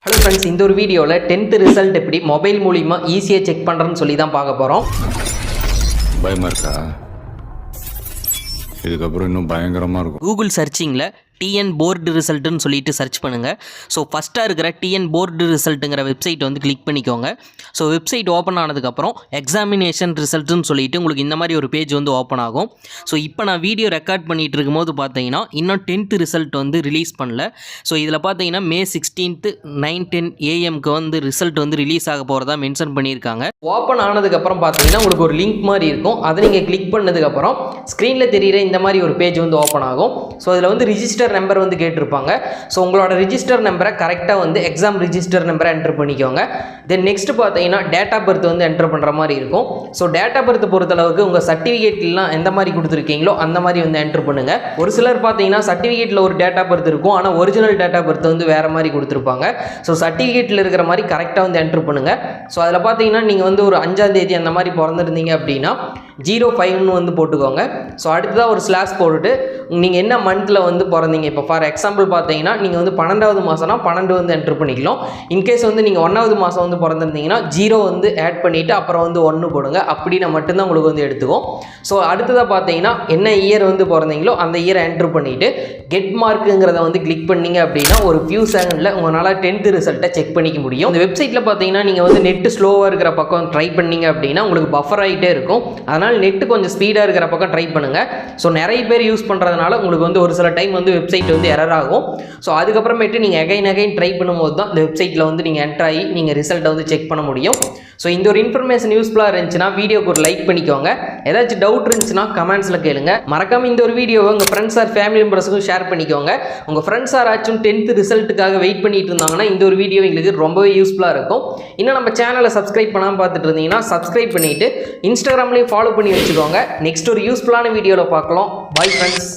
Hello friends, இந்த ஒரு வீடியோவில் 10th ரிசல்ட் எப்படி மொபைல் மூலிமா ஈஸியாக செக் பண்ணுறேன்னு சொல்லி தான் பார்க்க போகிறோம். பயமாக இருக்கா? இதுக்கப்புறம் இன்னும் பயங்கரமாக இருக்கும். கூகுள் சர்ச்சிங்கில் டிஎன் போர்டு ரிசல்ட்டுன்னு சொல்லிட்டு சர்ச் பண்ணுங்கள். ஸோ ஃபஸ்ட்டாக இருக்கிற டிஎன் போர்டு ரிசல்ட்டுங்கிற வெப்சைட் வந்து கிளிக் பண்ணிக்கோங்க. ஸோ வெப்சைட் ஓப்பன் ஆனதுக்கப்புறம் எக்ஸாமினேஷன் ரிசல்ட்டுன்னு சொல்லிட்டு உங்களுக்கு இந்த மாதிரி ஒரு பேஜ் வந்து ஓப்பன் ஆகும். ஸோ இப்போ நான் வீடியோ ரெக்கார்ட் பண்ணிகிட்டு இருக்கும்போது பார்த்தீங்கன்னா இன்னும் 10th ரிசல்ட் வந்து ரிலீஸ் பண்ணல. ஸோ இதில் பார்த்தீங்கன்னா May 16th 9:10 AM வந்து ரிசல்ட் வந்து ரிலீஸ் ஆக போகிறதா மென்ஷன் பண்ணியிருக்காங்க. ஓப்பன் ஆனதுக்கப்புறம் பார்த்தீங்கன்னா உங்களுக்கு ஒரு லிங்க் மாதிரி இருக்கும். அதை நீங்கள் கிளிக் பண்ணதுக்கப்புறம் ஸ்க்ரீனில் தெரிகிற இந்த மாதிரி ஒரு பேஜ் வந்து ஓப்பன் ஆகும். ஸோ இதில் வந்து ரிஜிஸ்டர் நம்பர் வந்து கேட்டிருப்பாங்க. ஸோ உங்களோட ரிஜிஸ்டர் நம்பரை கரெக்டாக வந்து எக்ஸாம் ரிஜிஸ்டர் நம்பரை என்டர் பண்ணிக்கோங்க. தென் நெக்ஸ்ட் பார்த்தீங்கன்னா டேட் ஆஃப் பர்த் வந்து என்டர் பண்ணுற மாதிரி இருக்கும். ஸோ டேட் ஆஃப் பர்த் பொறுத்தளவுக்கு உங்கள் சர்டிஃபிகேட்லாம் எந்த மாதிரி கொடுத்துருக்கீங்களோ அந்த மாதிரி வந்து என்டர் பண்ணுங்கள். ஒரு சிலர் பார்த்தீங்கன்னா சர்டிஃபிகேட்டில் ஒரு டேட் ஆஃப் பர்த் இருக்கும், ஆனால் ஒரிஜினல் டேட் ஆஃப் பர்த் வந்து வேறு மாதிரி கொடுத்துருப்பாங்க. ஸோ சர்டிஃபிகேட்டில் இருக்கிற மாதிரி கரெக்டாக வந்து என்டர் பண்ணுங்கள். ஸோ அதில் பார்த்தீங்கன்னா நீங்கள் வந்து ஒரு 5ஆம் தேதி அந்த மாதிரி பிறந்திருந்தீங்க அப்படின்னா 05 வந்து போட்டுக்கோங்க. ஸோ அடுத்ததாக ஒரு ஸ்லாஷ் போட்டுட்டு நீங்கள் என்ன மந்தில் வந்து பிறந்தீங்க. இப்போ ஃபார் எக்ஸாம்பிள் பார்த்தீங்கன்னா நீங்கள் வந்து 12வது மாதம்னா 12 வந்து என்ட்ரு பண்ணிக்கலாம். இன்கேஸ் வந்து நீங்கள் 1வது மாதம் வந்து பிறந்திருந்தீங்கன்னா 0 வந்து ஆட் பண்ணிவிட்டு அப்புறம் வந்து 1 போடுங்க. அப்படின்னா மட்டும்தான் உங்களுக்கு வந்து எடுத்துக்கும். ஸோ அடுத்ததாக பார்த்தீங்கன்னா என்ன இயர் வந்து பிறந்தீங்களோ அந்த இயரை என்ட்ரு பண்ணிவிட்டு கெட் மார்க்குங்கிறத வந்து கிளிக் பண்ணிங்க அப்படின்னா ஒரு ஃபியூ செகண்டில் உங்களால் 10th ரிசல்ட்டை செக் பண்ணிக்க முடியும். இந்த வெப்சைட்டில் பார்த்தீங்கன்னா நீங்கள் வந்து நெட்டு ஸ்லோவாக இருக்கிற பக்கம் ட்ரை பண்ணிங்க அப்படின்னா உங்களுக்கு பஃபர் ஆகிட்டே இருக்கும். அதனால் நெட்டு கொஞ்சம் ஸ்பீடாக இருக்கிற பக்கம் ட்ரை பண்ணுங்கள். ஸோ நிறைய பேர் யூஸ் பண்ணுறதுனால உங்களுக்கு வந்து ஒரு சில டைம் வந்து வெப்சைட் வந்து எரர் ஆகும். ஸோ அதுக்கப்புறமேட்டு நீங்கள் அகைன் ட்ரை பண்ணும்போது தான் இந்த வெப்சைட்டில் வந்து நீங்கள் என்ட்ரு ஆகி நீங்கள் ரிசல்ட்டை வந்து செக் பண்ண முடியும். ஸோ இந்த ஒரு இன்ஃபர்மேஷன் யூஸ்ஃபுல்லாக இருந்துச்சுன்னா வீடியோக்கு ஒரு லைக் பண்ணிக்கோங்க. ஏதாச்சும் டவுட் இருந்துச்சுன்னா கமெண்ட்ஸில் கேளுங்க. மறக்காம இந்த ஒரு வீடியோவை உங்கள் ஃப்ரெண்ட்ஸ் ஆர் ஃபேமிலி மெம்பர்ஸுக்கும் ஷேர் பண்ணிக்கோங்க. உங்கள் ஃப்ரெண்ட்ஸ் ஆராச்சும் 10th ரிசல்ட்டுக்காக வெயிட் பண்ணிட்டு இருந்தாங்கன்னா இந்த ஒரு வீடியோ எங்களுக்கு ரொம்பவே யூஸ்ஃபுல்லாக இருக்கும். இன்னும் நம்ம சேனலை சப்ஸ்கிரைப் பண்ணாமல் பார்த்துட்டு இருந்தீங்கன்னா சப்ஸ்கிரைப் பண்ணிவிட்டு இன்ஸ்டாகிராம்லேயும் ஃபாலோ பண்ணி வச்சுக்கோங்க. நெக்ஸ்ட் ஒரு யூஸ்ஃபுல்லான வீடியோவில் பார்க்கலாம். Bye friends.